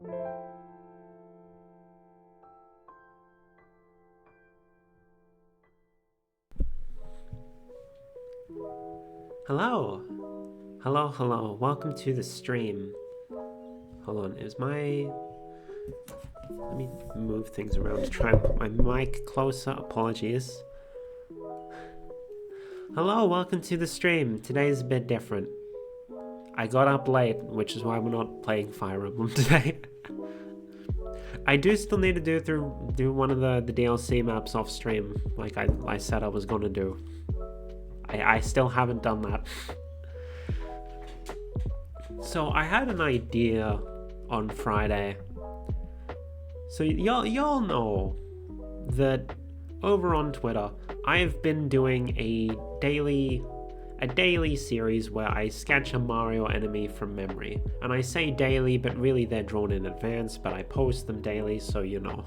Hello! Hello, welcome to the stream. Hold on, let me move things around to try and put my mic closer, apologies. Hello, welcome to the stream. Today's a bit different. I got up late, which is why we're not playing Fire Emblem today. I do still need to do one of the DLC maps off stream, like I said I was gonna do. I still haven't done that. So I had an idea on Friday. So y'all know that over on Twitter, I've been doing a daily series where I sketch a Mario enemy from memory. And I say daily, but really they're drawn in advance, but I post them daily, so you know.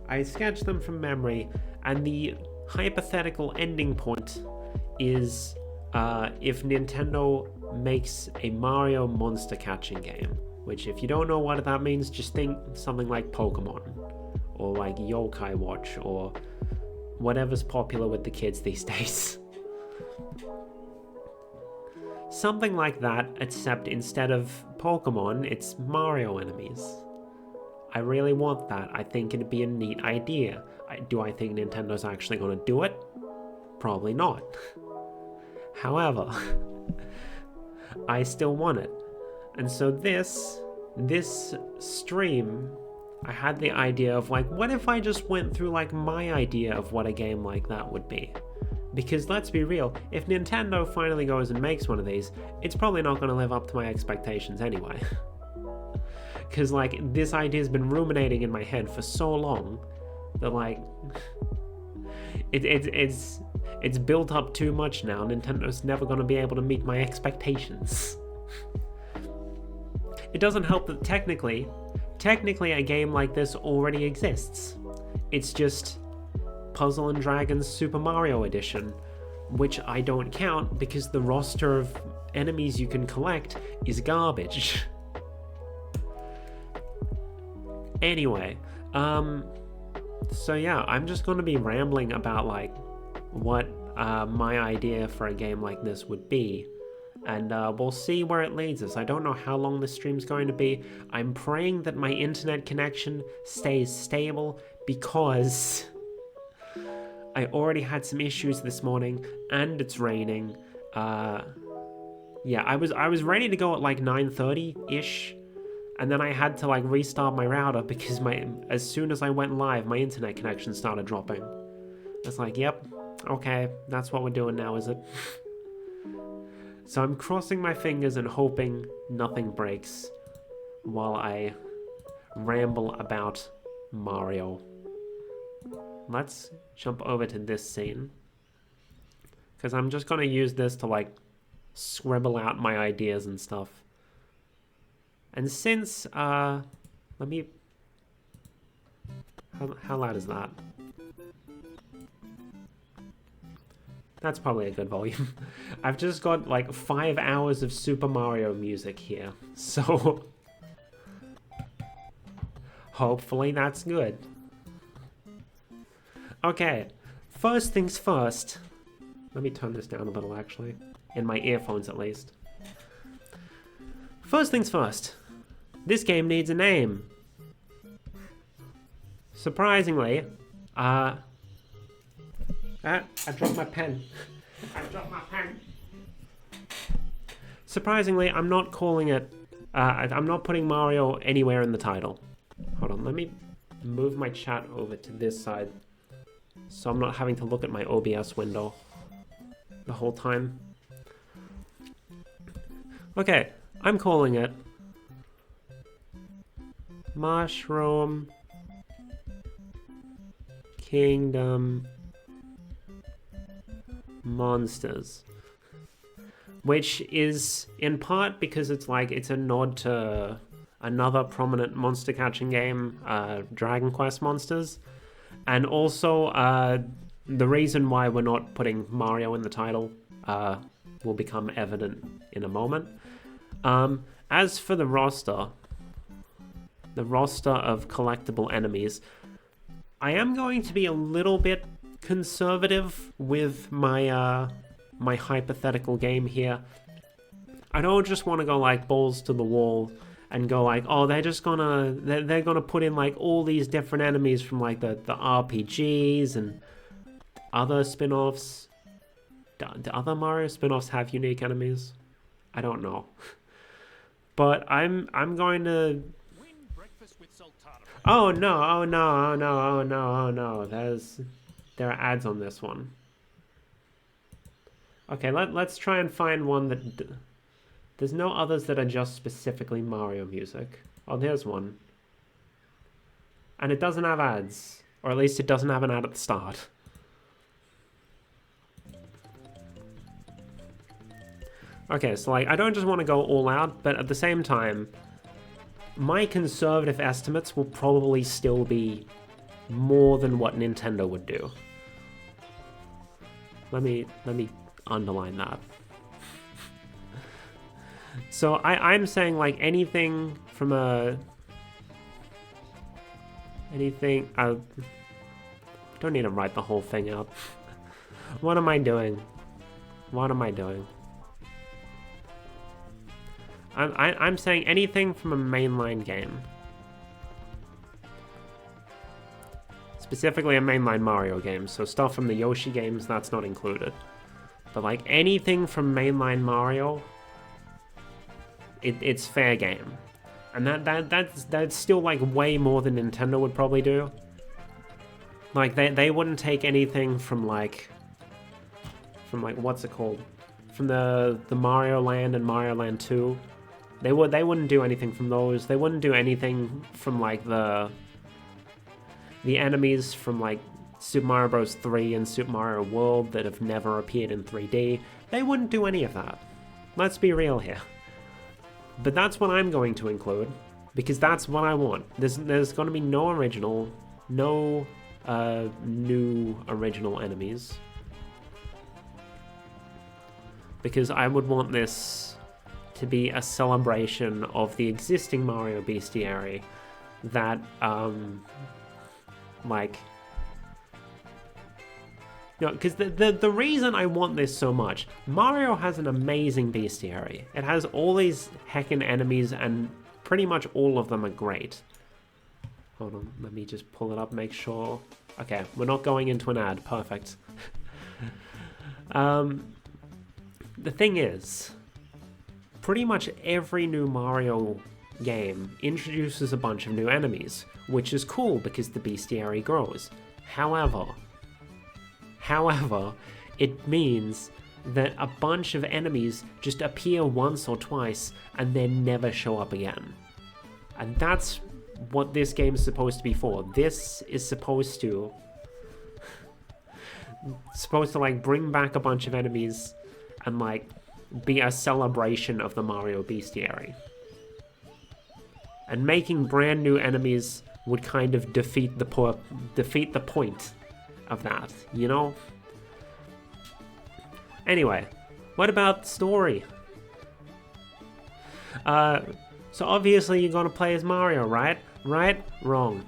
I sketch them from memory, and the hypothetical ending point is if Nintendo makes a Mario monster catching game, which if you don't know what that means, just think something like Pokemon or like Yokai Watch or whatever's popular with the kids these days. Something like that, except instead of Pokemon, it's Mario enemies. I really want that. I think it'd be a neat idea. Do I think Nintendo's actually going to do it? Probably not. However, I still want it. And so this stream, I had the idea of like, what if I just went through like my idea of what a game like that would be? Because let's be real, if Nintendo finally goes and makes one of these, it's probably not going to live up to my expectations anyway. Because like, this idea's been ruminating in my head for so long that like, it's built up too much now. Nintendo's never going to be able to meet my expectations. It doesn't help that technically a game like this already exists. It's just Puzzle and Dragons Super Mario Edition, which I don't count because the roster of enemies you can collect is garbage. Anyway, so yeah, I'm just going to be rambling about like what my idea for a game like this would be, and we'll see where it leads us. I don't know how long this stream's going to be. I'm praying that my internet connection stays stable because I already had some issues this morning and it's raining. Yeah, I was ready to go at like 9:30-ish. And then I had to like restart my router because as soon as I went live, my internet connection started dropping. It's like, yep, okay, that's what we're doing now, is it? So I'm crossing my fingers and hoping nothing breaks while I ramble about Mario. Let's jump over to this scene, because I'm just gonna use this to like scribble out my ideas and stuff. And since, let me, how loud is that? That's probably a good volume. I've just got like 5 hours of Super Mario music here, so hopefully that's good. Okay, first things first. Let me turn this down a little actually, in my earphones at least. First things first. This game needs a name. Surprisingly, I dropped my pen. Surprisingly, I'm not calling it, I'm not putting Mario anywhere in the title. Hold on, let me move my chat over to this side so I'm not having to look at my OBS window the whole time. Okay, I'm calling it Mushroom Kingdom Monsters, which is in part because it's a nod to another prominent monster catching game, Dragon Quest Monsters, and also the reason why we're not putting Mario in the title will become evident in a moment. As for the roster, the roster of collectible enemies. I am going to be a little bit conservative with my my hypothetical game here. I don't just want to go like balls to the wall and go like, oh, they're gonna put in like all these different enemies from like the RPGs and other spin-offs. Do other Mario spin-offs have unique enemies? I don't know. But I'm going to... Oh no, oh no, oh no, oh no, oh no. There are ads on this one. Okay, let's try and find one that... There's no others that are just specifically Mario music. Oh, there's one. And it doesn't have ads. Or at least it doesn't have an ad at the start. Okay, so like, I don't just want to go all out, but at the same time, my conservative estimates will probably still be more than what Nintendo would do. Let me underline that. So I'm saying like anything from I don't need to write the whole thing out. What am I doing? What am I doing? I'm saying anything from a mainline game. Specifically a mainline Mario game, so stuff from the Yoshi games, that's not included. But like anything from mainline Mario, it's fair game. And that's still like way more than Nintendo would probably do. Like they wouldn't take anything from like what's it called? From the Mario Land and Mario Land 2. They wouldn't do anything from those. They wouldn't do anything from like the enemies from like Super Mario Bros. 3 and Super Mario World that have never appeared in 3D. They wouldn't do any of that. Let's be real here. But that's what I'm going to include, because that's what I want. There's going to be no original, no new original enemies. Because I would want this to be a celebration of the existing Mario bestiary that, like... You know, because the reason I want this so much, Mario has an amazing bestiary. It has all these heckin' enemies, and pretty much all of them are great. Hold on, let me just pull it up, make sure. Okay, we're not going into an ad, perfect. The thing is, pretty much every new Mario game introduces a bunch of new enemies, which is cool because the bestiary grows. However, it means that a bunch of enemies just appear once or twice and then never show up again. And that's what this game is supposed to be for. This is supposed to like bring back a bunch of enemies and like be a celebration of the Mario bestiary. And making brand new enemies would kind of defeat the point of that, you know? Anyway, what about story? So obviously you're gonna play as Mario, right? Right? Wrong.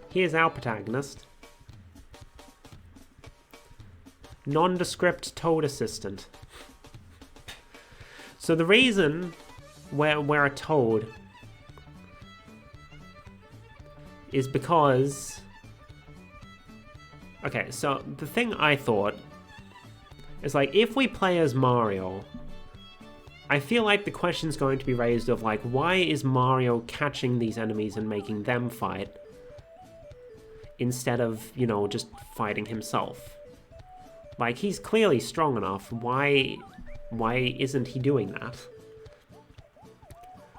Here's our protagonist. Nondescript Toad assistant. So the reason we're a Toad is because... Okay, so the thing I thought is like, if we play as Mario, I feel like the question's going to be raised of like, why is Mario catching these enemies and making them fight instead of, you know, just fighting himself? Like, he's clearly strong enough. Why isn't he doing that?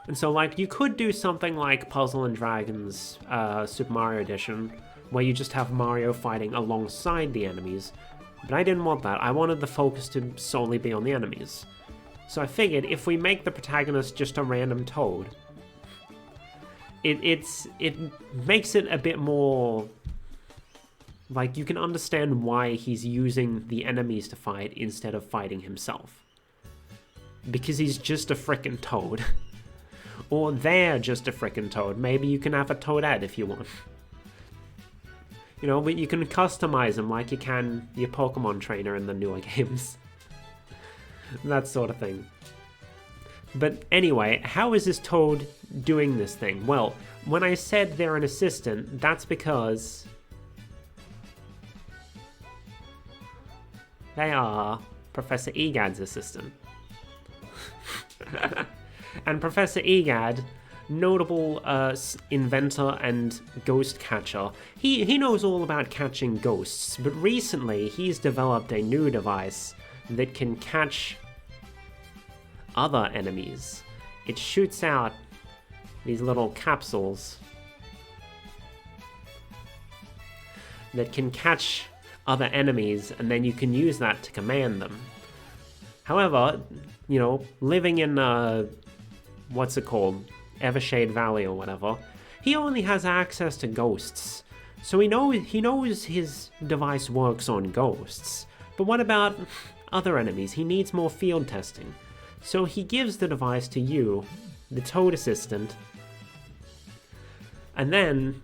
And so, like, you could do something like Puzzle and Dragons Super Mario Edition, where you just have Mario fighting alongside the enemies. But I didn't want that. I wanted the focus to solely be on the enemies. So I figured if we make the protagonist just a random Toad, it makes it a bit more... Like, you can understand why he's using the enemies to fight instead of fighting himself. Because he's just a frickin' Toad. Or they're just a frickin' Toad. Maybe you can have a Toadette if you want. You know, but you can customize them like you can your Pokemon trainer in the newer games. That sort of thing. But anyway, how is this Toad doing this thing? Well, when I said they're an assistant, that's because they are Professor Egad's assistant. And Professor Egad, notable inventor and ghost catcher, he knows all about catching ghosts, but recently he's developed a new device that can catch other enemies. It shoots out these little capsules that can catch other enemies, and then you can use that to command them. However, you know, living in what's it called? Evershade Valley or whatever, he only has access to ghosts. So he knows his device works on ghosts. But what about other enemies? He needs more field testing. So he gives the device to you, the Toad assistant, and then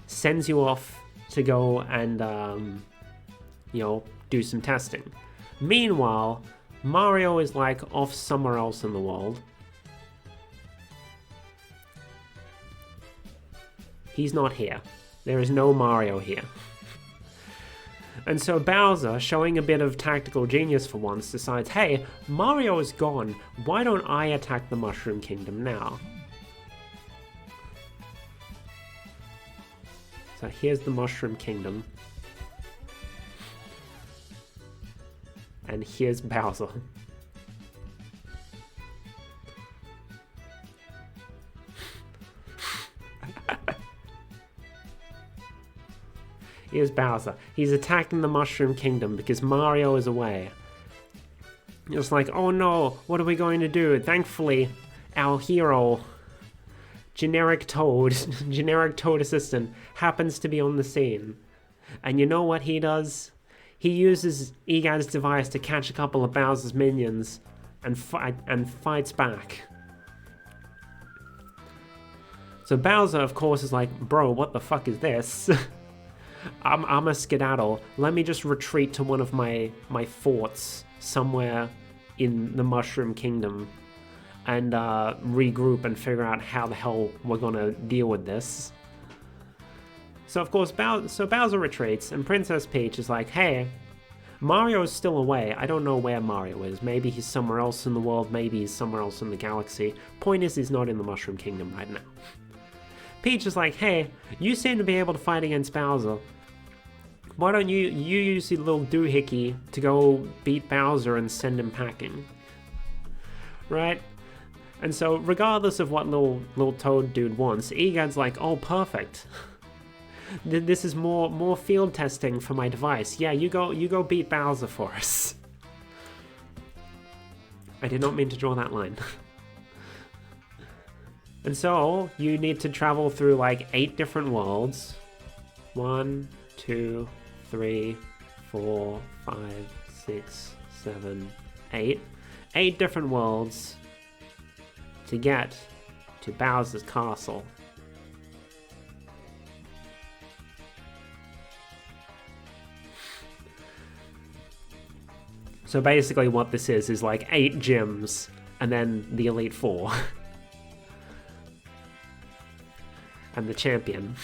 sends you off to go and you know, do some testing. Meanwhile, Mario is like off somewhere else in the world. He's not here. There is no Mario here. And so Bowser, showing a bit of tactical genius for once, decides, hey, Mario is gone. Why don't I attack the Mushroom Kingdom now? So here's the Mushroom Kingdom. And here's Bowser. Here's Bowser. He's attacking the Mushroom Kingdom because Mario is away. It's like, oh no, what are we going to do? Thankfully, our hero, generic Toad assistant, happens to be on the scene. And you know what he does? He uses Egad's device to catch a couple of Bowser's minions and fights back. So Bowser, of course, is like, bro, what the fuck is this? I'm a skedaddle. Let me just retreat to one of my forts somewhere in the Mushroom Kingdom and regroup and figure out how the hell we're gonna deal with this. So of course, Bowser retreats, and Princess Peach is like, hey, Mario's still away. I don't know where Mario is. Maybe he's somewhere else in the world, maybe he's somewhere else in the galaxy. Point is, he's not in the Mushroom Kingdom right now. Peach is like, hey, you seem to be able to fight against Bowser. Why don't you use your little doohickey to go beat Bowser and send him packing? Right? And so, regardless of what little Toad dude wants, Egad's like, oh, perfect. This is more field testing for my device. Yeah, you go beat Bowser for us. I did not mean to draw that line. And so, you need to travel through like 8 different worlds. 1, 2, 3, 4, 5, 6, 7, 8. 8 different worlds to get to Bowser's castle. So basically what this is like 8 gyms and then the Elite Four. And the champion.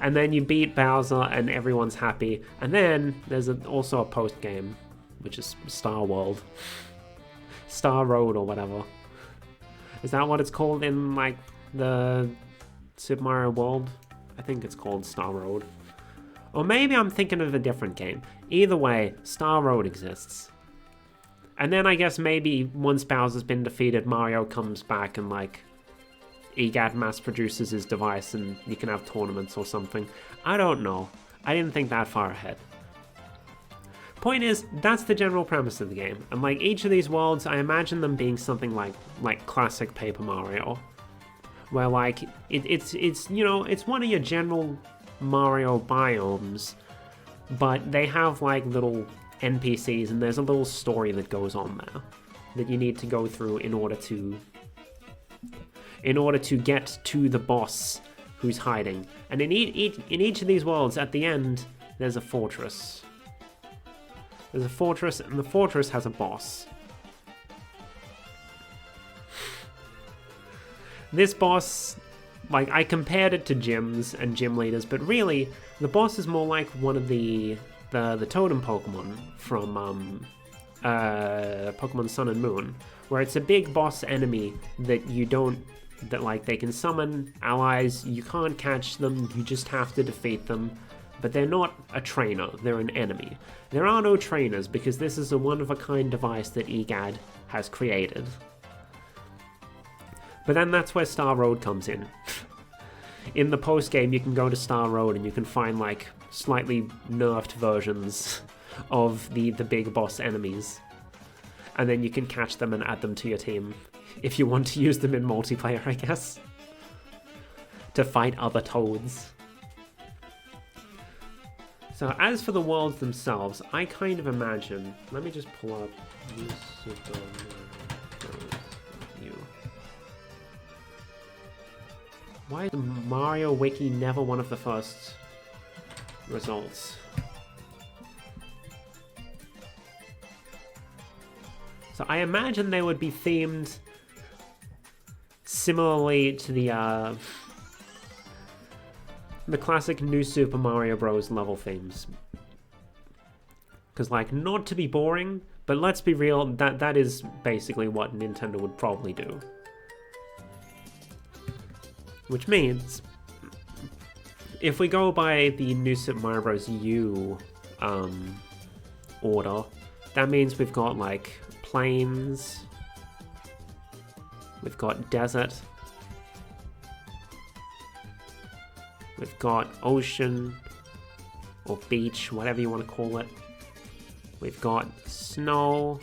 And then you beat Bowser and everyone's happy. And then there's also a post game, which is Star World. Star Road or whatever. Is that what it's called in like the Super Mario World? I think it's called Star Road. Or maybe I'm thinking of a different game. Either way, Star Road exists. And then I guess maybe once Bowser's been defeated, Mario comes back and like Egad mass produces his device and you can have tournaments or something. I don't know. I didn't think that far ahead. Point is, that's the general premise of the game. And like each of these worlds, I imagine them being something like classic Paper Mario. Where like, it's you know, it's one of your general Mario biomes, but they have like little NPCs and there's a little story that goes on there. that you need to go through in order to get to the boss who's hiding. And in each of these worlds, at the end, there's a fortress. There's a fortress, and the fortress has a boss. This boss, like, I compared it to gyms and gym leaders, but really, the boss is more like one of the totem Pokemon from Pokemon Sun and Moon, where it's a big boss enemy that they can summon allies, you can't catch them, you just have to defeat them, but they're not a trainer, they're an enemy. There are no trainers because this is a one-of-a-kind device that EGAD has created. But then that's where Star Road comes in. In the post-game, you can go to Star Road and you can find, like, slightly nerfed versions of the big boss enemies. And then you can catch them and add them to your team, if you want to use them in multiplayer, I guess. To fight other Toads. So as for the worlds themselves, I kind of imagine... Let me just pull up New Super Mario Review. Why is the Mario Wiki never one of the first results? So I imagine they would be themed similarly to the classic New Super Mario Bros. Level themes. Because, like, not to be boring, but let's be real, that is basically what Nintendo would probably do. Which means, if we go by the New Super Mario Bros. U order, that means we've got, like, plains, we've got desert, we've got ocean, or beach, whatever you want to call it. We've got snow.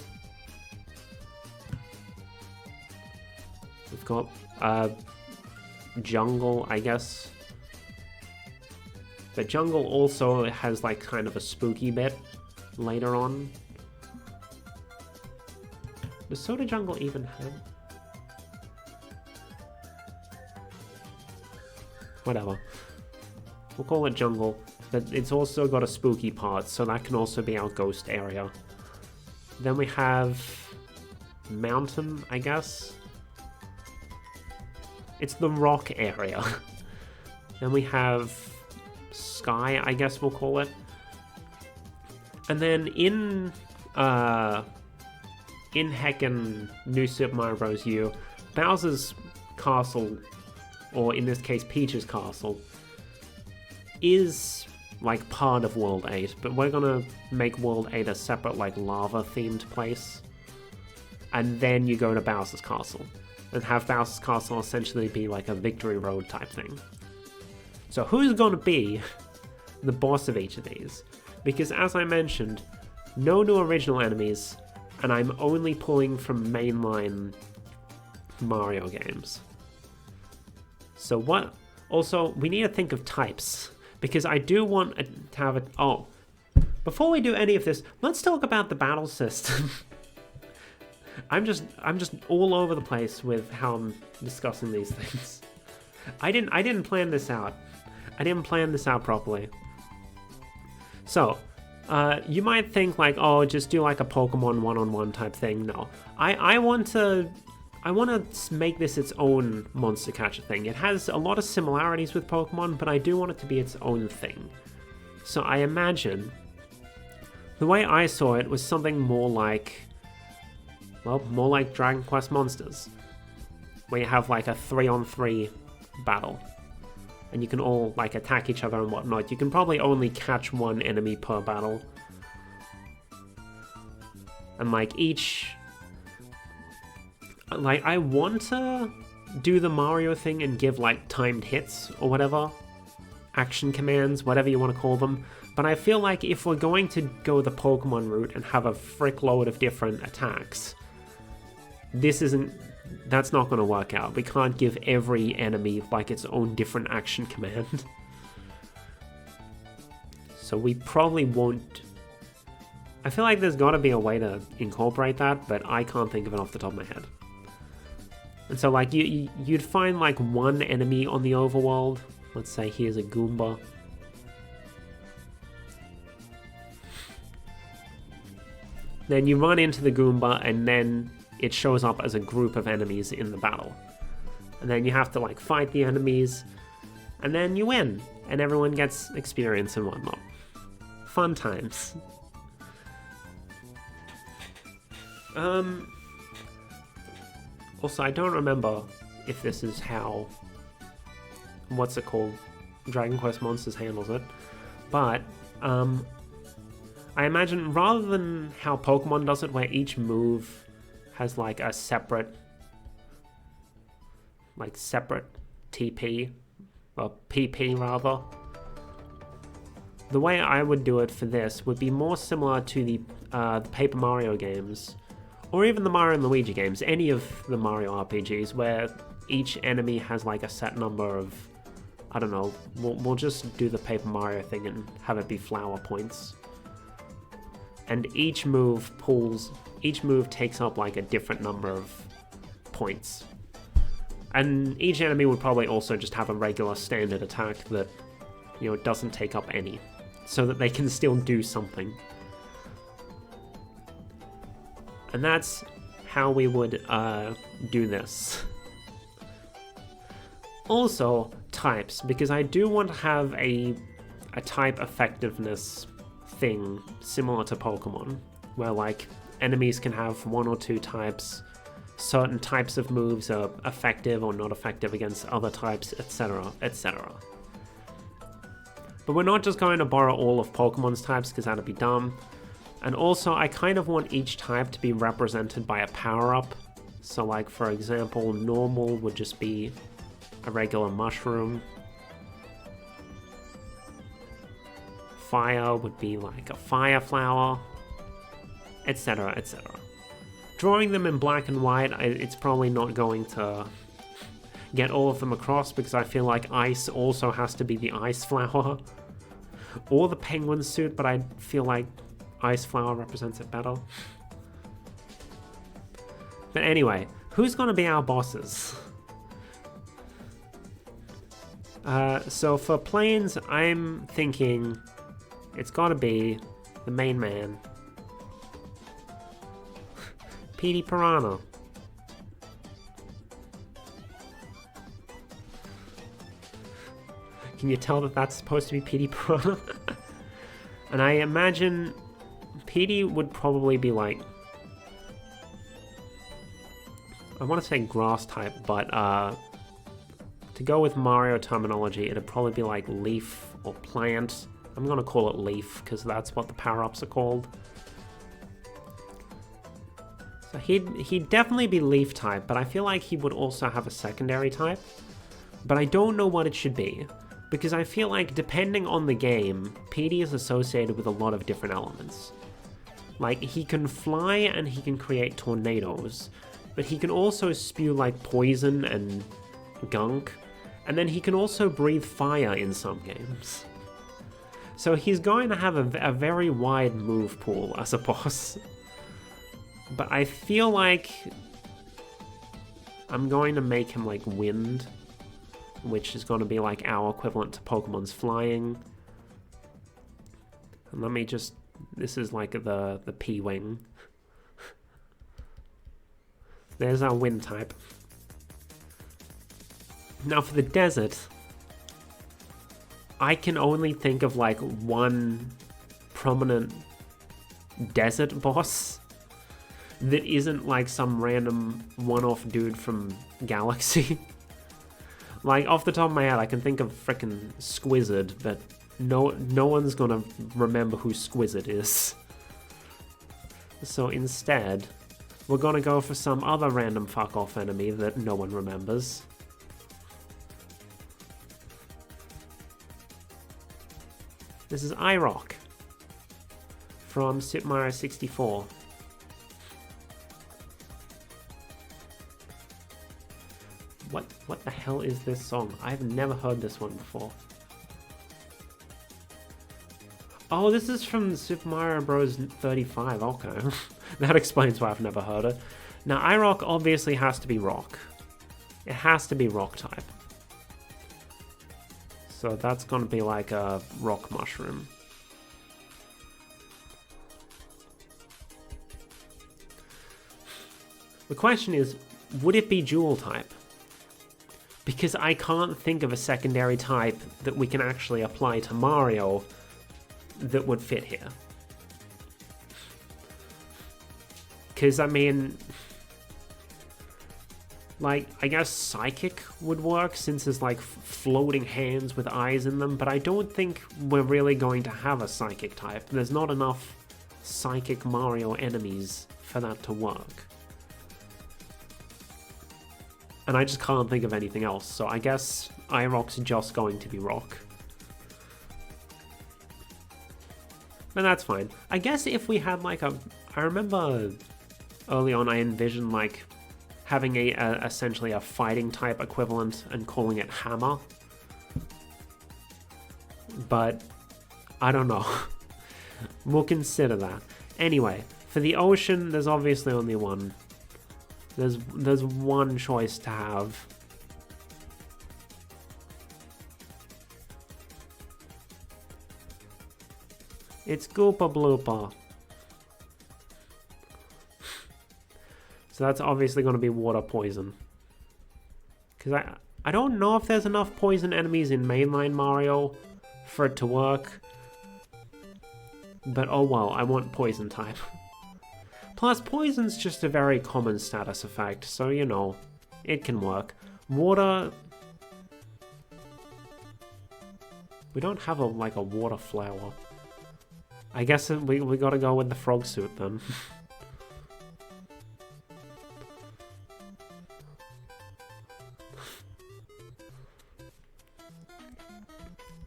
We've got jungle, I guess. The jungle also has, like, kind of a spooky bit later on. Does Soda Jungle even have... Whatever. We'll call it jungle, but it's also got a spooky part, so that can also be our ghost area. Then we have mountain, I guess. It's the rock area. Then we have sky, I guess we'll call it. And then in heckin' New Super Mario Bros. U, Bowser's castle, or in this case Peach's castle, is like part of World 8, but we're gonna make World 8 a separate, like, lava-themed place. And then you go to Bowser's castle, and have Bowser's castle essentially be like a Victory Road type thing. So who's gonna be the boss of each of these? Because as I mentioned, no new original enemies, and I'm only pulling from mainline Mario games. So what... Also, we need to think of types, because I do want to have it... Oh, before we do any of this, let's talk about the battle system. I'm just all over the place with how I'm discussing these things. I didn't plan this out. I didn't plan this out properly. So, you might think, like, oh, just do like a Pokemon one-on-one type thing. No, I want to make this its own monster catcher thing. It has a lot of similarities with Pokemon, but I do want it to be its own thing. So I imagine the way I saw it was something more like, well, more like Dragon Quest Monsters, where you have like a 3-on-3 battle, and you can all like attack each other and whatnot. You can probably only catch one enemy per battle, and like each, like, I want to do the Mario thing and give like timed hits or whatever, action commands, whatever you want to call them. But I feel like if we're going to go the Pokemon route and have a frick load of different attacks, that's not going to work out. We can't give every enemy like its own different action command. So we probably won't I feel like there's got to be a way to incorporate that, but I can't think of it off the top of my head. And so like you'd find like one enemy on the overworld. Let's say here's a Goomba. Then you run into the Goomba and then it shows up as a group of enemies in the battle. And then you have to like fight the enemies and then you win and everyone gets experience and whatnot. Fun times. Also, I don't remember if this is how, what's it called, Dragon Quest Monsters handles it, but I imagine rather than how Pokemon does it, where each move has like a separate TP, or PP rather, the way I would do it for this would be more similar to the Paper Mario games, or even the Mario and Luigi games, any of the Mario RPGs, where each enemy has like a set number of, I don't know, we'll just do the Paper Mario thing and have it be flower points. And each move takes up like a different number of points. And each enemy would probably also just have a regular standard attack that, you know, doesn't take up any, so that they can still do something. And that's how we would do this. Also, types, because I do want to have a type effectiveness thing similar to Pokemon, where like enemies can have one or two types, certain types of moves are effective or not effective against other types, etc., etc. But we're not just going to borrow all of Pokemon's types, because that'd be dumb. And also, I kind of want each type to be represented by a power-up. So like, for example, normal would just be a regular mushroom. Fire would be like a fire flower, etc., etc. Drawing them in black and white, it's probably not going to get all of them across, because I feel like ice also has to be the ice flower. Or the penguin suit, but I feel like ice flower represents it better. But anyway, who's gonna be our bosses? So for planes, I'm thinking it's gotta be the main man, Petey Piranha. Can you tell that that's supposed to be Petey Piranha? And I imagine Petey would probably be like, I want to say grass type, but to go with Mario terminology, it'd probably be like leaf or plant. I'm gonna call it leaf because that's what the power-ups are called. So he'd definitely be leaf type, but I feel like he would also have a secondary type. But I don't know what it should be, because I feel like depending on the game, Petey is associated with a lot of different elements. Like, he can fly and he can create tornadoes, but he can also spew like poison and gunk, and then he can also breathe fire in some games. So he's going to have a very wide move pool as a boss. But I feel like I'm going to make him like wind, which is going to be like our equivalent to Pokemon's flying. And let me just, this is like the P-Wing. There's our wind type. Now for the desert, I can only think of like one prominent desert boss that isn't like some random one-off dude from Galaxy. Like, off the top of my head, I can think of frickin' Squizzard, but no one's gonna remember who Squizzard is. So instead, we're gonna go for some other random fuck-off enemy that no one remembers. This is iRock from Super Mario 64. What the hell is this song? I've never heard this one before. Oh, this is from Super Mario Bros. 35, okay. That explains why I've never heard it. Now, iRock obviously has to be rock. It has to be rock type. So that's gonna be like a rock mushroom. The question is, would it be dual type? Because I can't think of a secondary type that we can actually apply to Mario that would fit here. Because, I mean, like, I guess Psychic would work since it's like floating hands with eyes in them, but I don't think we're really going to have a Psychic type. There's not enough Psychic Mario enemies for that to work. And I just can't think of anything else, so I guess iRock's just going to be rock. And that's fine. I guess if we had like a... I remember early on I envisioned like having essentially a fighting type equivalent and calling it Hammer. But I don't know. We'll consider that. Anyway, for the ocean, there's obviously only one. There's one choice to have. It's Goopa Bloopa. So that's obviously going to be water poison. Because I don't know if there's enough poison enemies in mainline Mario for it to work. But oh well, I want poison type. Plus, poison's just a very common status effect, so you know, it can work. Water... We don't have like a water flower. I guess we gotta go with the frog suit then.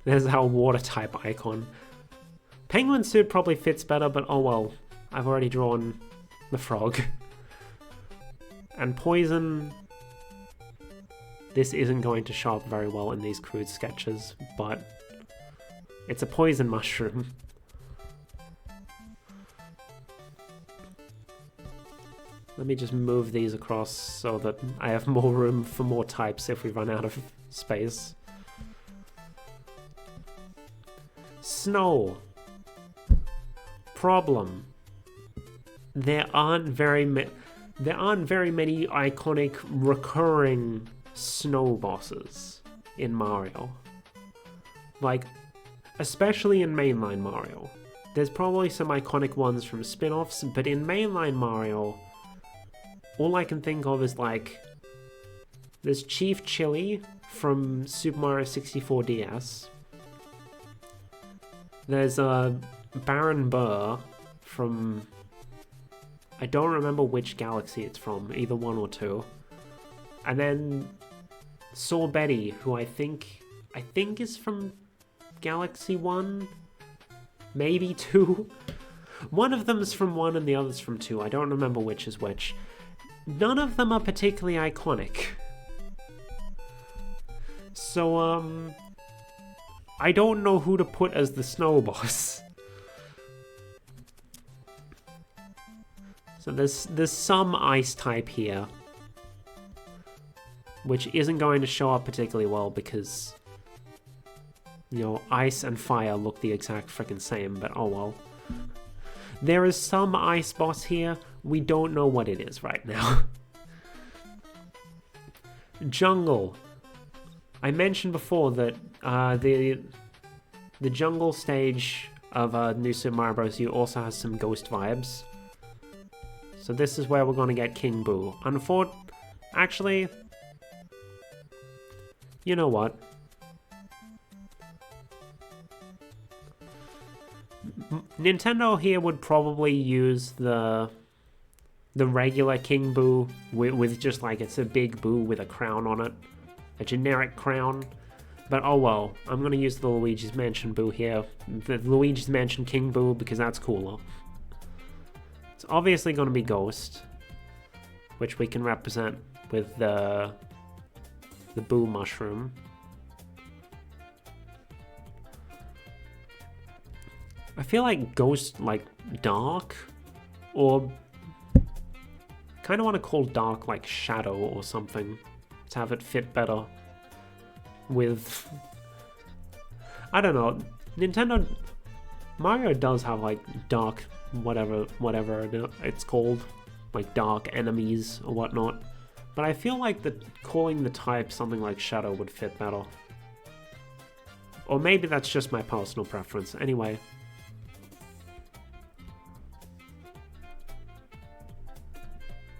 There's our water type icon. Penguin suit probably fits better, but oh well. I've already drawn the frog. And poison... This isn't going to show up very well in these crude sketches, but it's a poison mushroom. Let me just move these across so that I have more room for more types if we run out of space. Snow. Problem. There aren't very many iconic recurring snow bosses in Mario. Like, especially in mainline Mario. There's probably some iconic ones from spin-offs, but in mainline Mario, all I can think of is like, there's Chief Chili from Super Mario 64 DS. There's Baron Burr from... I don't remember which galaxy it's from, either 1 or 2. And then Saw Betty, who I think is from Galaxy 1, maybe 2. One of them's from 1 and the other's from 2. I don't remember which is which. None of them are particularly iconic. So, I don't know who to put as the snow boss. So there's some ice type here, which isn't going to show up particularly well because, you know, ice and fire look the exact freaking same, but oh well. There is some ice boss here. We don't know what it is right now. Jungle. I mentioned before that the jungle stage of New Super Mario Bros. U also has some ghost vibes. So this is where we're going to get King Boo. Actually, you know what? Nintendo here would probably use the regular King Boo with just like, it's a big boo with a crown on it. A generic crown. But oh well, I'm going to use the Luigi's Mansion Boo here. The Luigi's Mansion King Boo because that's cooler. It's obviously going to be Ghost, which we can represent with the Boo Mushroom. I feel like Ghost, like, Dark, or kind of want to call Dark, like, Shadow or something, to have it fit better with, I don't know, Mario does have, like, dark, whatever it's called, like, dark enemies or whatnot, but I feel like calling the type something like Shadow would fit better. Or maybe that's just my personal preference. Anyway.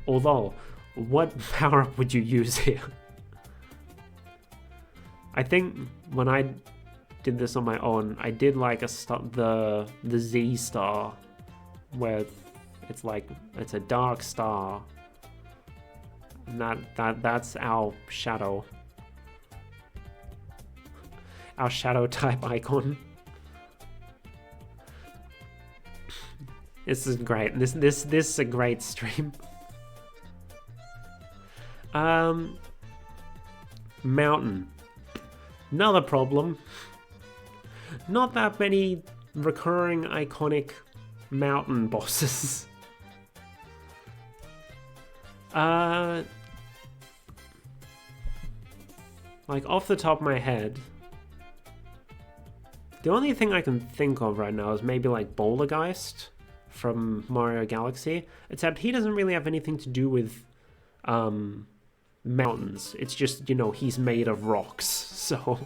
Although, what power-up would you use here? I think when I did this on my own, I did like the Z star, where it's like, it's a dark star. And that's our shadow. Our shadow type icon. This is great. This is a great stream. Mountain. Another problem. Not that many recurring iconic mountain bosses. Like off the top of my head, the only thing I can think of right now is maybe like Bouldergeist from Mario Galaxy, except he doesn't really have anything to do with mountains. It's just, you know, he's made of rocks, so...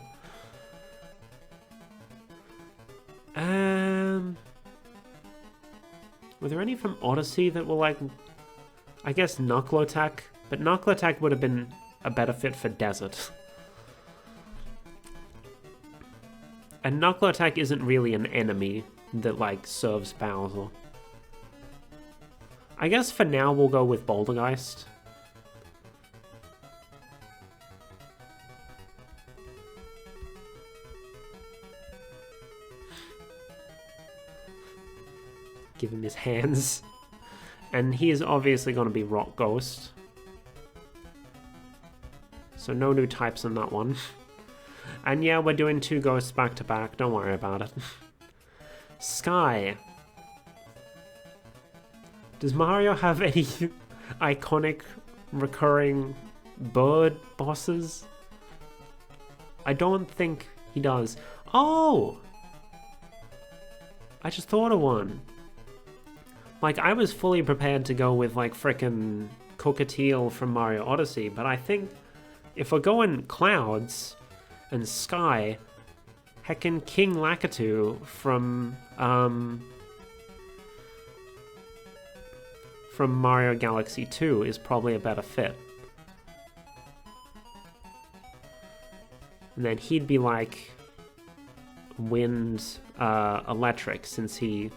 Were there any from Odyssey that were like... I guess Knuckle Attack, but Knuckle Attack would have been a better fit for Desert. And Knuckle Attack isn't really an enemy that, like, serves Bowser. I guess for now we'll go with Bouldergeist. Give him his hands. And he is obviously going to be Rock Ghost. So no new types on that one. And yeah, we're doing 2 ghosts back to back, don't worry about it. Sky. Does Mario have any iconic recurring bird bosses? I don't think he does. Oh! I just thought of one. Like, I was fully prepared to go with, like, frickin' Cockatiel from Mario Odyssey, but I think if we're going Clouds and Sky, heckin' King Lakitu from Mario Galaxy 2 is probably a better fit. And then he'd be like Wind Electric, since he...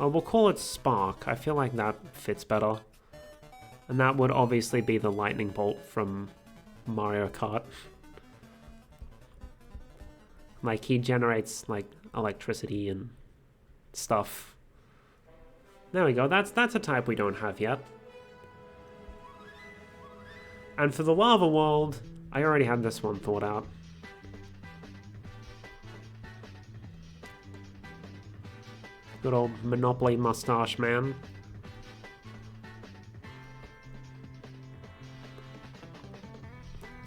Oh, we'll call it Spark. I feel like that fits better. And that would obviously be the Lightning Bolt from Mario Kart. Like, he generates, like, electricity and stuff. There we go, that's a type we don't have yet. And for the Lava World, I already had this one thought out. Good old Monopoly Mustache Man.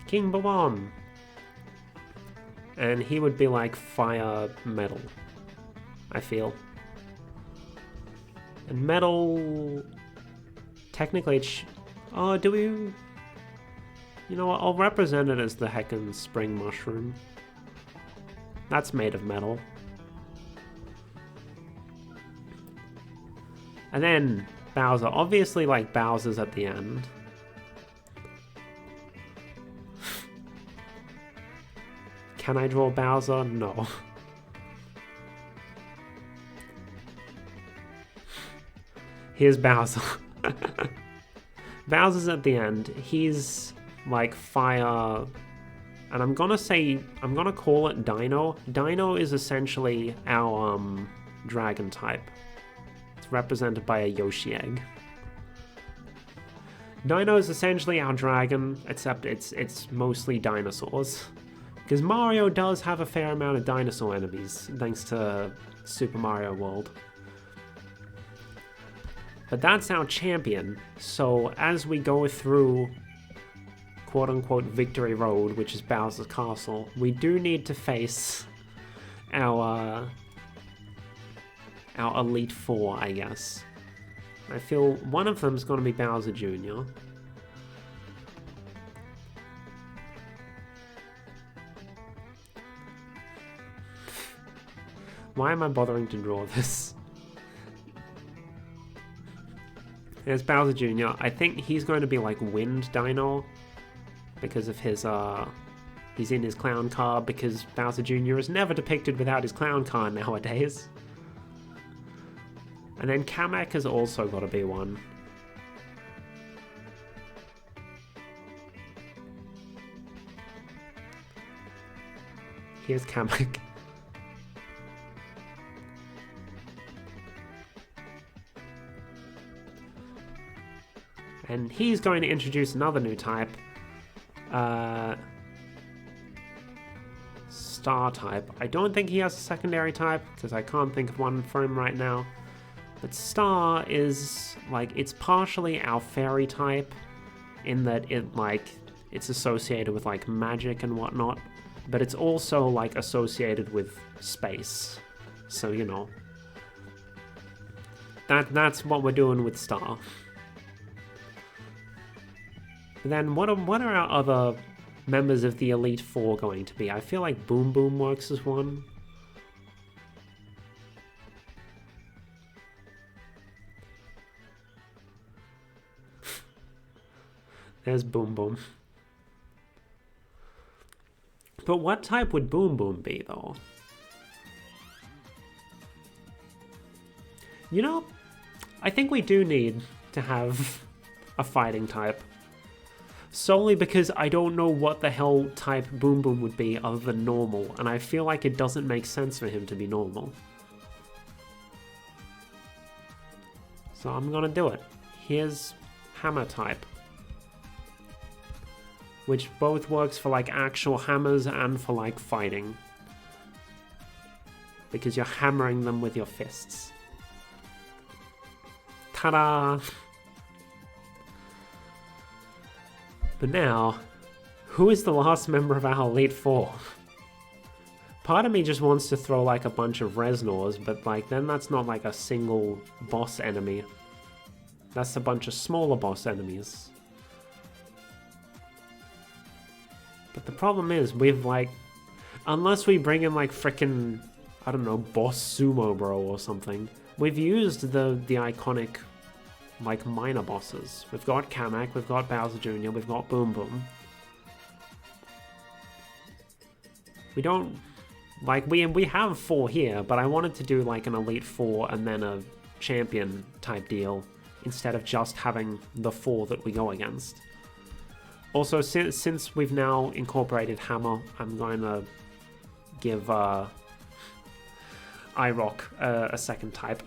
King Babam. And he would be like Fire Metal, I feel. And Metal... Technically it's... Oh, do we... You know what, I'll represent it as the heckin' Spring Mushroom. That's made of metal. And then Bowser. Obviously, like, Bowser's at the end. Can I draw Bowser? No. Here's Bowser. Bowser's at the end. He's like fire, and I'm gonna call it Dino. Dino is essentially our dragon type. It's represented by a Yoshi egg. Dino is essentially our dragon, except it's mostly dinosaurs. Because Mario does have a fair amount of dinosaur enemies, thanks to Super Mario World. But that's our champion, so as we go through quote-unquote Victory Road, which is Bowser's Castle, we do need to face our Elite Four, I guess. I feel one of them's gonna be Bowser Jr. Why am I bothering to draw this? There's Bowser Jr. I think he's going to be like Wind Dino because of his, he's in his clown car, because Bowser Jr. is never depicted without his clown car nowadays. And then Kamek has also got to be one. Here's Kamek. And he's going to introduce another new type. Star type. I don't think he has a secondary type, because I can't think of one for him right now. But Star is, like, it's partially our fairy type, in that it's associated with, like, magic and whatnot. But it's also, like, associated with space. So, you know. That's what we're doing with Star. Then what are our other members of the Elite Four going to be? I feel like Boom Boom works as one. There's Boom Boom. But what type would Boom Boom be, though? You know, I think we do need to have a fighting type. Solely because I don't know what the hell type Boom Boom would be other than normal, and I feel like it doesn't make sense for him to be normal. So I'm gonna do it. Here's Hammer type, which both works for like actual hammers and for like fighting, because you're hammering them with your fists. Ta-da! But now, who is the last member of our Elite Four? Part of me just wants to throw like a bunch of Reznors, but like then that's not like a single boss enemy. That's a bunch of smaller boss enemies. But the problem is, we've like, unless we bring in like frickin', I don't know, Boss Sumo Bro or something, we've used the iconic like minor bosses. We've got Kamek, we've got Bowser Jr., we've got Boom Boom. We don't, like, we have 4 here, but I wanted to do like an Elite 4 and then a champion type deal, instead of just having the 4 that we go against. Also, since we've now incorporated Hammer, I'm going to give iRock a second type.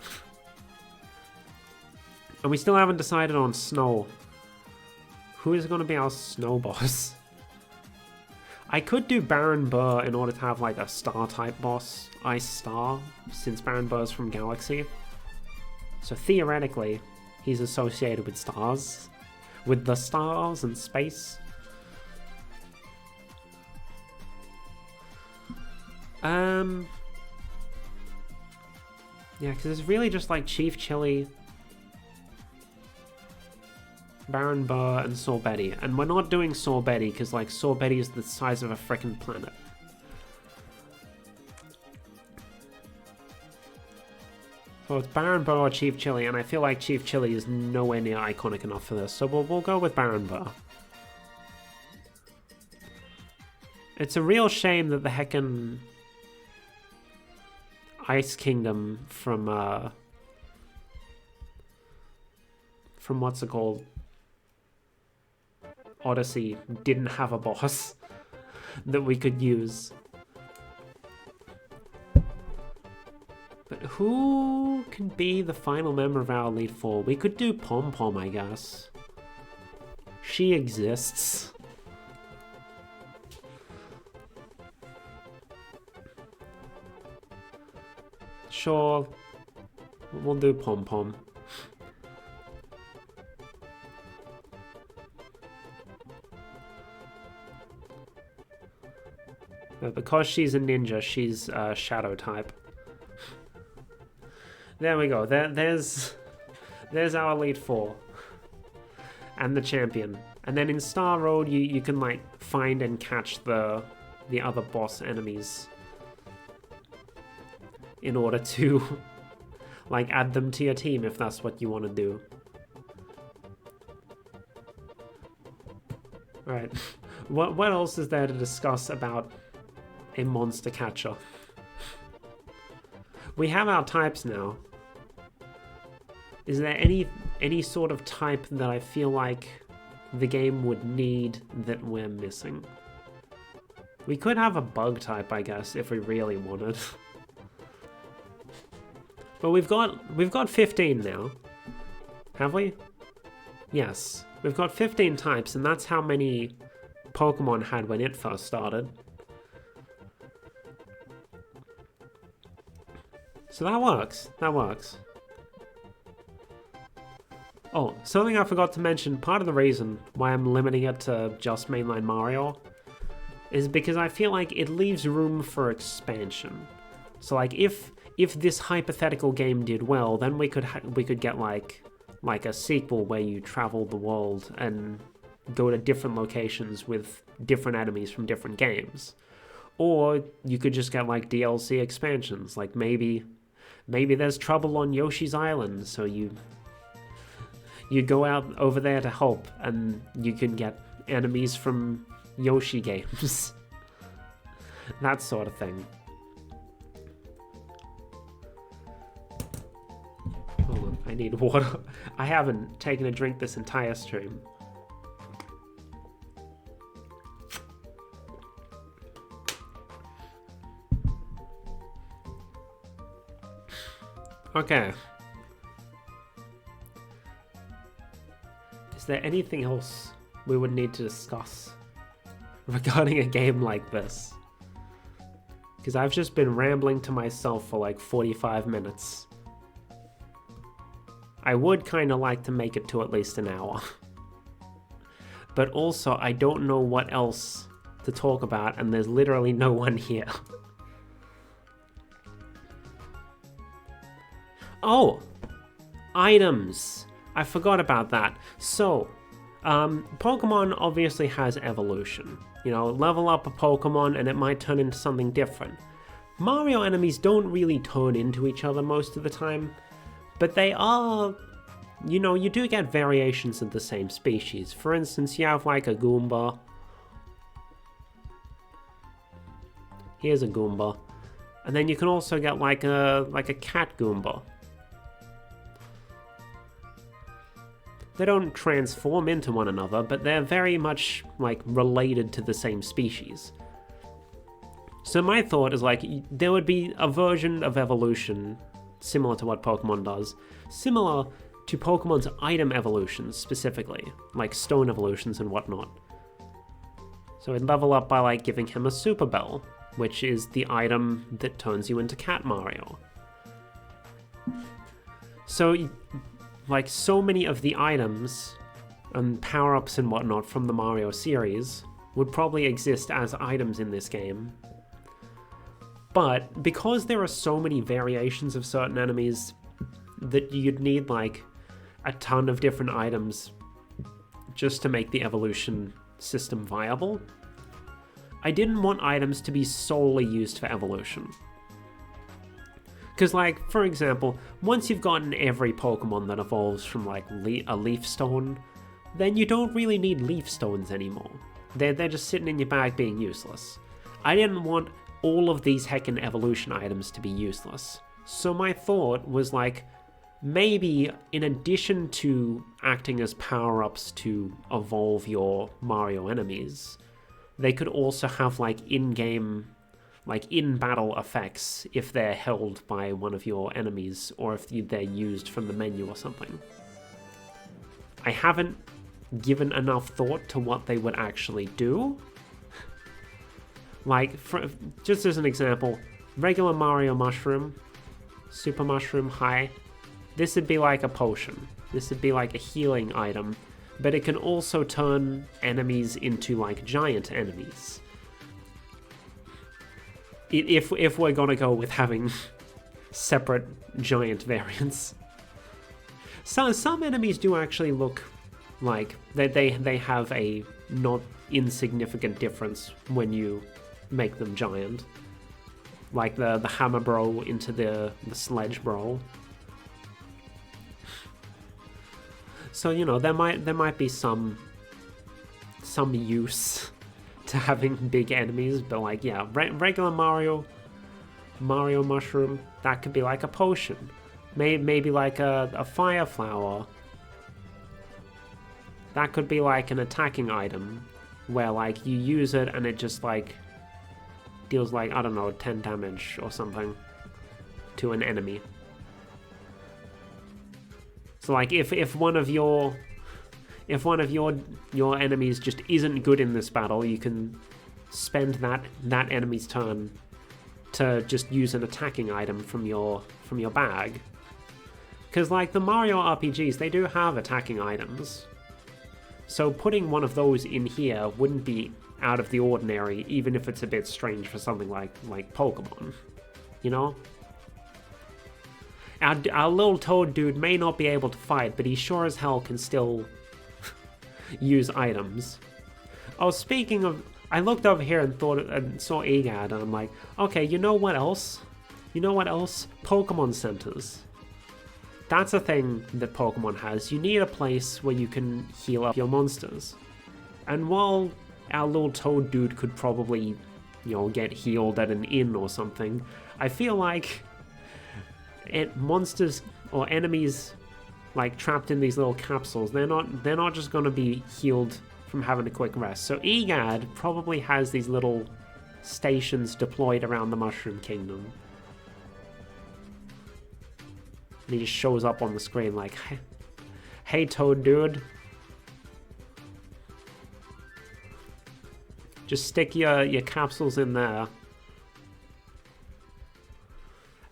And we still haven't decided on Snow. Who is going to be our Snow boss? I could do Baron Burr in order to have like a Star type boss, Ice Star, since Baron Burr's from Galaxy. So theoretically, he's associated with stars. With the stars and space. Yeah, because it's really just like Chief Chili, Baron Burr, and Sorbetti. And we're not doing Sorbetti because, like, Sorbetti is the size of a frickin' planet. So it's Baron Burr or Chief Chili, and I feel like Chief Chili is nowhere near iconic enough for this, so we'll go with Baron Burr. It's a real shame that the heckin' Ice Kingdom from what's it called? Odyssey didn't have a boss that we could use. But who can be the final member of our Elite Four? We could do Pom Pom, I guess. She exists. Sure, we'll do Pom Pom. But because she's a ninja, she's shadow type. There we go. There's our Elite Four. And the champion. And then in Star Road, you can like find and catch the other boss enemies in order to like add them to your team if that's what you want to do. Alright. What else is there to discuss about a monster catcher? We have our types now. Is there any sort of type that I feel like the game would need that we're missing? We could have a bug type, I guess, if we really wanted. But we've got 15 now. Have we? Yes. We've got 15 types, and that's how many Pokemon had when it first started. So that works. That works. Oh, something I forgot to mention, part of the reason why I'm limiting it to just mainline Mario is because I feel like it leaves room for expansion. So like if this hypothetical game did well, then we could get like a sequel where you travel the world and go to different locations with different enemies from different games. Or you could just get like DLC expansions, like maybe there's trouble on Yoshi's Island, so you go out over there to help, and you can get enemies from Yoshi games. That sort of thing. Hold on, I need water. I haven't taken a drink this entire stream. Okay. Is there anything else we would need to discuss regarding a game like this? Because I've just been rambling to myself for like 45 minutes. I would kind of like to make it to at least an hour. But also, I don't know what else to talk about, and there's literally no one here. Oh! Items! I forgot about that. So, Pokemon obviously has evolution. You know, level up a Pokemon and it might turn into something different. Mario enemies don't really turn into each other most of the time, but they are, you know, you do get variations of the same species. For instance, you have like a Goomba. Here's a Goomba. And then you can also get like a cat Goomba. They don't transform into one another, but they're very much, like, related to the same species. So my thought is, like, there would be a version of evolution similar to what Pokemon does, similar to Pokemon's item evolutions specifically, like stone evolutions and whatnot. So it'd level up by, like, giving him a Super Bell, which is the item that turns you into Cat Mario. So like, so many of the items and power-ups and whatnot from the Mario series would probably exist as items in this game. But because there are so many variations of certain enemies that you'd need, like, a ton of different items just to make the evolution system viable, I didn't want items to be solely used for evolution. Because, like, for example, once you've gotten every Pokemon that evolves from, like, a Leaf Stone, then you don't really need Leaf Stones anymore. They're just sitting in your bag being useless. I didn't want all of these heckin' evolution items to be useless. So my thought was, like, maybe in addition to acting as power-ups to evolve your Mario enemies, they could also have, like, in-game, like, in-battle effects if they're held by one of your enemies, or if they're used from the menu or something. I haven't given enough thought to what they would actually do. Like, just as an example, regular Mario Mushroom. Super Mushroom high. This would be like a potion. This would be like a healing item, but it can also turn enemies into like giant enemies. If we're gonna go with having separate giant variants. So some enemies do actually look like they have a not insignificant difference when you make them giant. Like the hammer bro into the sledge bro. So, you know, there might be some use to having big enemies, but like, yeah, regular Mario Mushroom, that could be like a potion. Maybe like a fire flower. That could be like an attacking item, where like you use it and it just like deals like, I don't know, 10 damage or something to an enemy. So like if one of your enemies just isn't good in this battle, you can spend that enemy's turn to just use an attacking item from your bag. Because like the Mario RPGs, they do have attacking items. So putting one of those in here wouldn't be out of the ordinary, even if it's a bit strange for something like Pokemon, you know? Our little toad dude may not be able to fight, but he sure as hell can still use items. Oh, speaking of, I looked over here and saw Egad, and I'm like, okay, you know what else? You know what else? Pokemon centers. That's a thing that Pokemon has. You need a place where you can heal up your monsters. And while our little toad dude could probably, you know, get healed at an inn or something, I feel like monsters or enemies like trapped in these little capsules, they're not just going to be healed from having a quick rest. So Egad probably has these little stations deployed around the Mushroom Kingdom. And he just shows up on the screen like, hey toad dude, just stick your capsules in there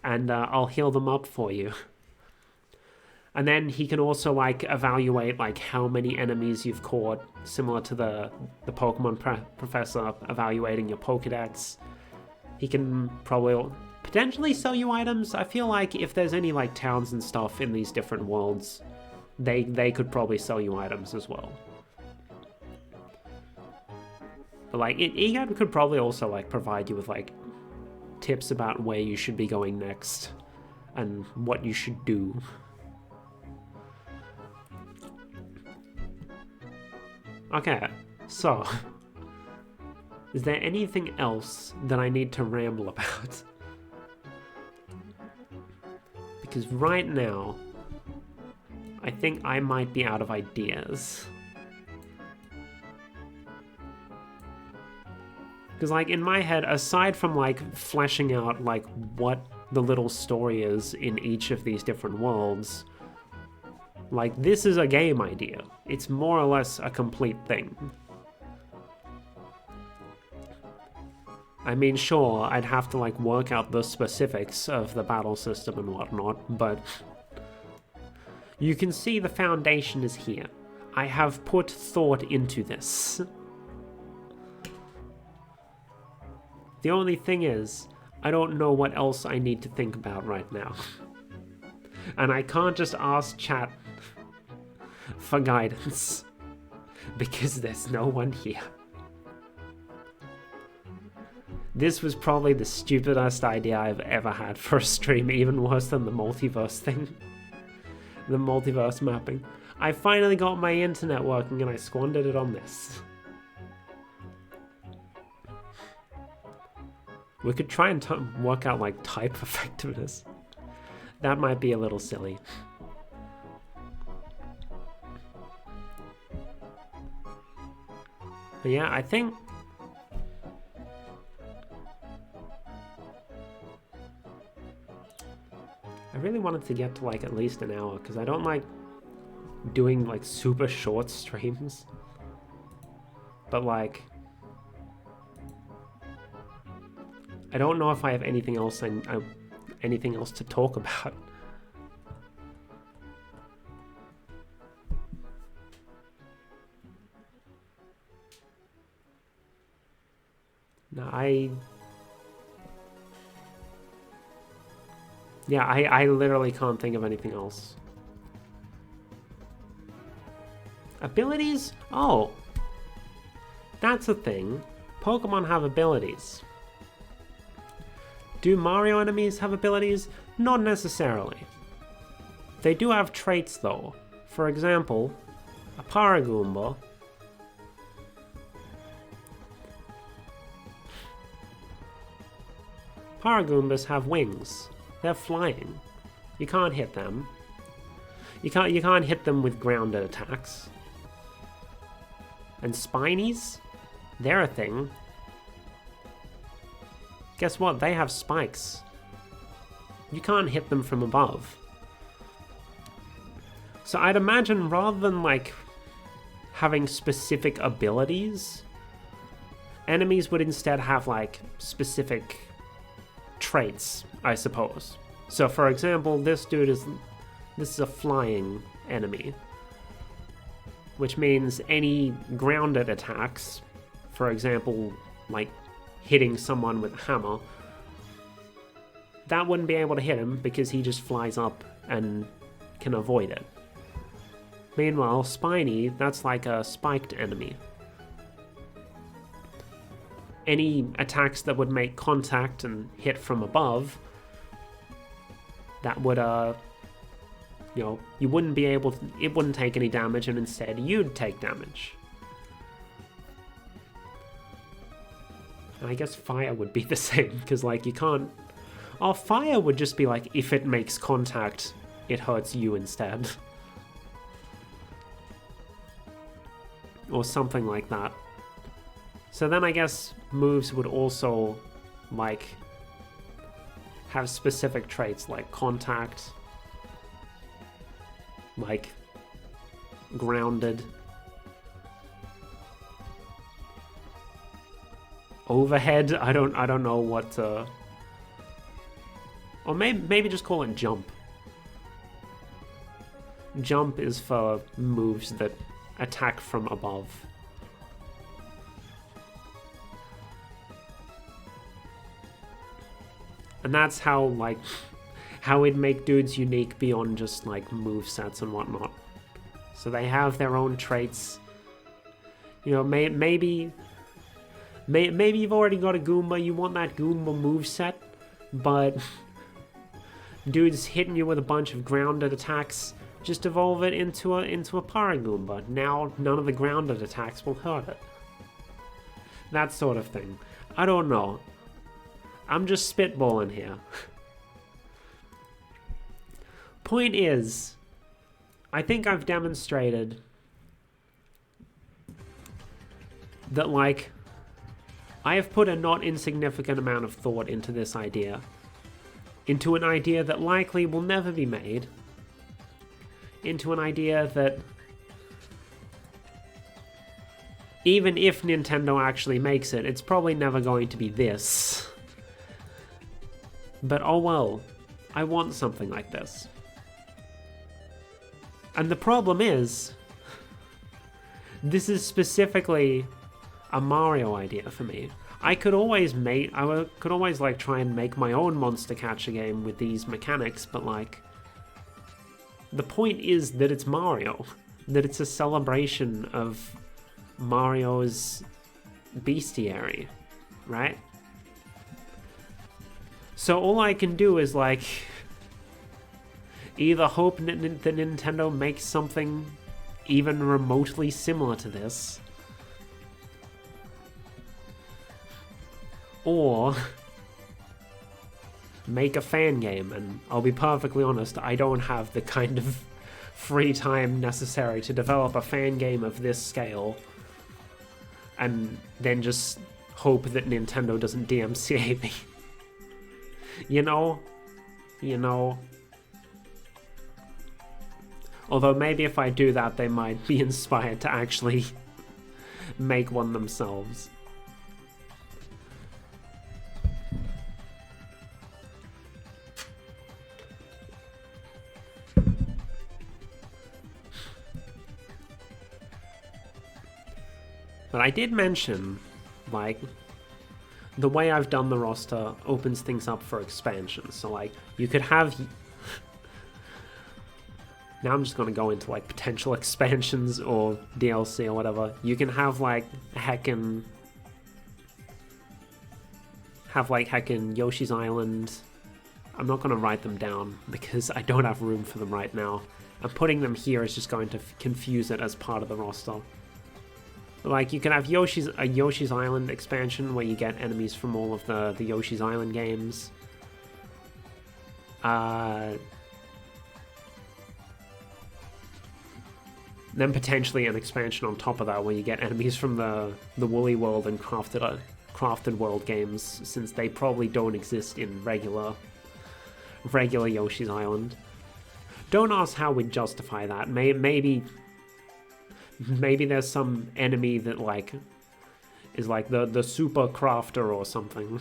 and I'll heal them up for you. And then he can also like evaluate like how many enemies you've caught, similar to the Pokemon professor evaluating your Pokedex. He can probably potentially sell you items. I feel like if there's any like towns and stuff in these different worlds, they could probably sell you items as well. But like Egad could probably also like provide you with like tips about where you should be going next and what you should do. Okay, so is there anything else that I need to ramble about? Because right now, I think I might be out of ideas. Because like in my head, aside from like fleshing out like what the little story is in each of these different worlds, like this is a game idea. It's more or less a complete thing. I mean, sure, I'd have to like work out the specifics of the battle system and whatnot, but you can see the foundation is here. I have put thought into this. The only thing is, I don't know what else I need to think about right now. And I can't just ask chat for guidance, because there's no one here. This was probably the stupidest idea I've ever had for a stream, even worse than the multiverse thing. The multiverse mapping. I finally got my internet working and I squandered it on this. We could try and work out like type effectiveness. That might be a little silly. But yeah, I think I really wanted to get to like at least an hour, because I don't like doing like super short streams. But like, I don't know if I have anything else anything else to talk about. No, I literally can't think of anything else. Abilities? Oh. That's a thing. Pokemon have abilities. Do Mario enemies have abilities? Not necessarily. They do have traits though. For example, a Paragoomba Paragoombas have wings. They're flying. You can't hit them. You can't hit them with grounded attacks. And Spinies? They're a thing. Guess what? They have spikes. You can't hit them from above. So I'd imagine rather than like having specific abilities, enemies would instead have like specific traits, I suppose. So for example, this is a flying enemy, which means any grounded attacks, for example, like hitting someone with a hammer, that wouldn't be able to hit him because he just flies up and can avoid it. Meanwhile, Spiny, that's like a spiked enemy. Any attacks that would make contact and hit from above, that would, you know, you wouldn't be able to, it wouldn't take any damage, and instead you'd take damage. And I guess fire would be the same, because, like, you can't... Oh, fire would just be like, if it makes contact, it hurts you instead. Or something like that. So then I guess moves would also, like, have specific traits like contact, like grounded, overhead. I don't know what to, or maybe just call it jump. Jump is for moves that attack from above. And that's how, like, how it'd make dudes unique beyond just, like, movesets and whatnot. So they have their own traits. You know, maybe you've already got a Goomba, you want that Goomba moveset, but dude's hitting you with a bunch of grounded attacks, just evolve it into a Paragoomba. Now none of the grounded attacks will hurt it. That sort of thing. I don't know. I'm just spitballing here. Point is, I think I've demonstrated that, like, I have put a not insignificant amount of thought into this idea. Into an idea that likely will never be made. Into an idea that, even if Nintendo actually makes it, it's probably never going to be this. But oh well, I want something like this. And the problem is, this is specifically a Mario idea for me. I could always like try and make my own monster catcher game with these mechanics, but like, the point is that it's Mario. That it's a celebration of Mario's bestiary, right? So all I can do is, like, either hope that Nintendo makes something even remotely similar to this, or make a fan game. And I'll be perfectly honest, I don't have the kind of free time necessary to develop a fan game of this scale and then just hope that Nintendo doesn't DMCA me. You know? Although maybe if I do that, they might be inspired to actually make one themselves. But I did mention, like, the way I've done the roster opens things up for expansions. So, like, you could have... Now I'm just going to go into, like, potential expansions or DLC or whatever. You can have, like, heckin' Yoshi's Island. I'm not going to write them down because I don't have room for them right now. And putting them here is just going to confuse it as part of the roster. Like, you can have a Yoshi's Island expansion where you get enemies from all of the Yoshi's Island games. Then potentially an expansion on top of that where you get enemies from the Woolly World and Crafted World games, since they probably don't exist in regular Yoshi's Island. Don't ask how we'd justify that. Maybe there's some enemy that, like, is like the super crafter or something.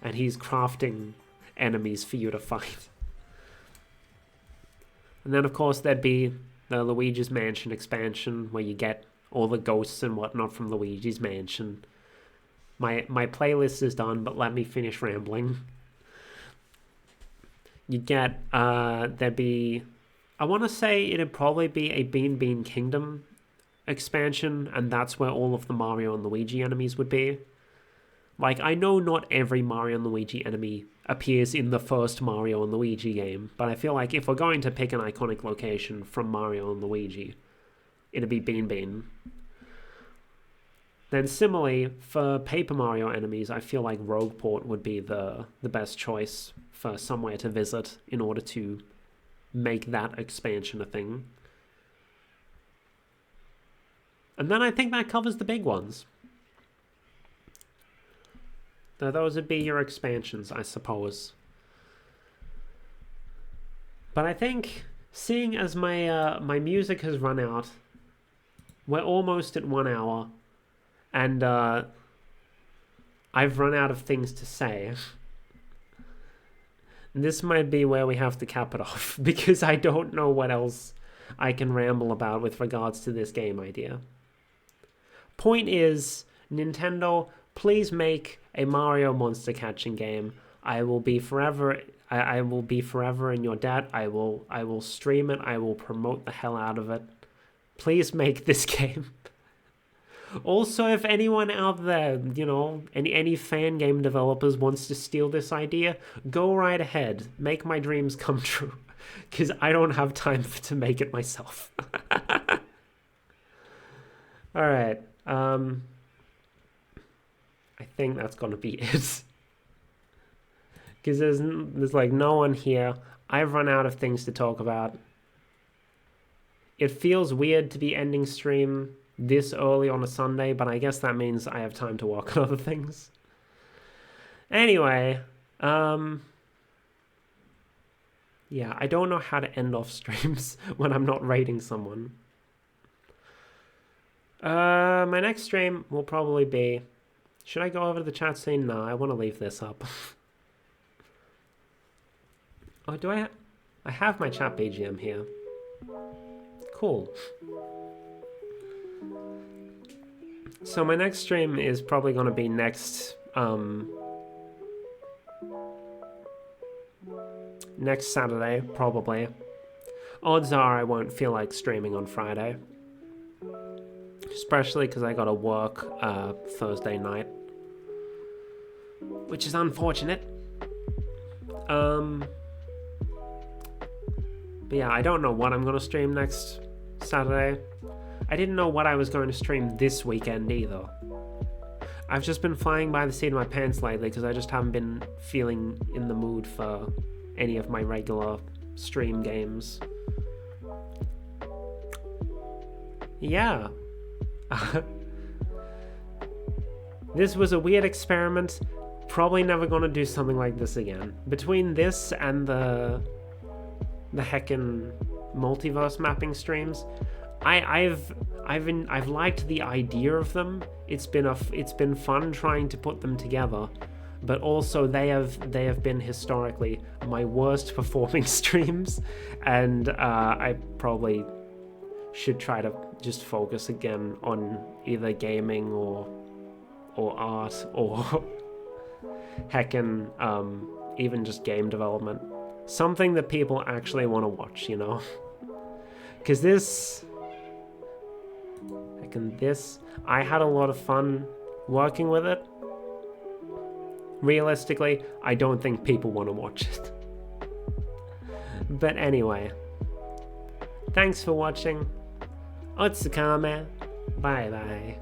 And he's crafting enemies for you to fight. And then, of course, there'd be the Luigi's Mansion expansion, where you get all the ghosts and whatnot from Luigi's Mansion. My playlist is done, but let me finish rambling. You get, there'd be... I want to say it'd probably be a Bean Kingdom expansion, and that's where all of the Mario and Luigi enemies would be. Like, I know not every Mario and Luigi enemy appears in the first Mario and Luigi game, but I feel like if we're going to pick an iconic location from Mario and Luigi, it'd be Bean. Then similarly, for Paper Mario enemies, I feel like Rogueport would be the best choice for somewhere to visit in order to make that expansion a thing. And then I think that covers the big ones. Now those would be your expansions, I suppose. But I think, seeing as my music has run out, we're almost at 1 hour, and I've run out of things to say. This might be where we have to cap it off, because I don't know what else I can ramble about with regards to this game idea. Point is, Nintendo, please make a Mario monster catching game. I will be forever in your debt. I will stream it. I will promote the hell out of it. Please make this game. Also, if anyone out there, you know, any fan game developers wants to steal this idea, go right ahead. Make my dreams come true. Because I don't have time to make it myself. Alright. I think that's gonna be it. Because there's like no one here. I've run out of things to talk about. It feels weird to be ending stream this early on a Sunday, but I guess that means I have time to work on other things. Anyway, yeah, I don't know how to end off streams when I'm not rating someone. My next stream will probably be... Should I go over to the chat saying, no, I want to leave this up. Oh, do I have my chat BGM here. Cool. So my next stream is probably going to be next Saturday, probably. Odds are I won't feel like streaming on Friday. Especially because I got to work Thursday night. Which is unfortunate. But yeah, I don't know what I'm going to stream next Saturday. I didn't know what I was going to stream this weekend either. I've just been flying by the seat of my pants lately because I just haven't been feeling in the mood for any of my regular stream games. Yeah. This was a weird experiment. Probably never gonna do something like this again. Between this and the heckin' multiverse mapping streams, I've liked the idea of them. It's been fun trying to put them together, but also they have been historically my worst performing streams, and I probably should try to just focus again on either gaming or art or heckin' even just game development. Something that people actually want to watch, you know? Because this, I had a lot of fun working with it. Realistically, I don't think people want to watch it. But anyway, thanks for watching. Otsukame. Bye bye.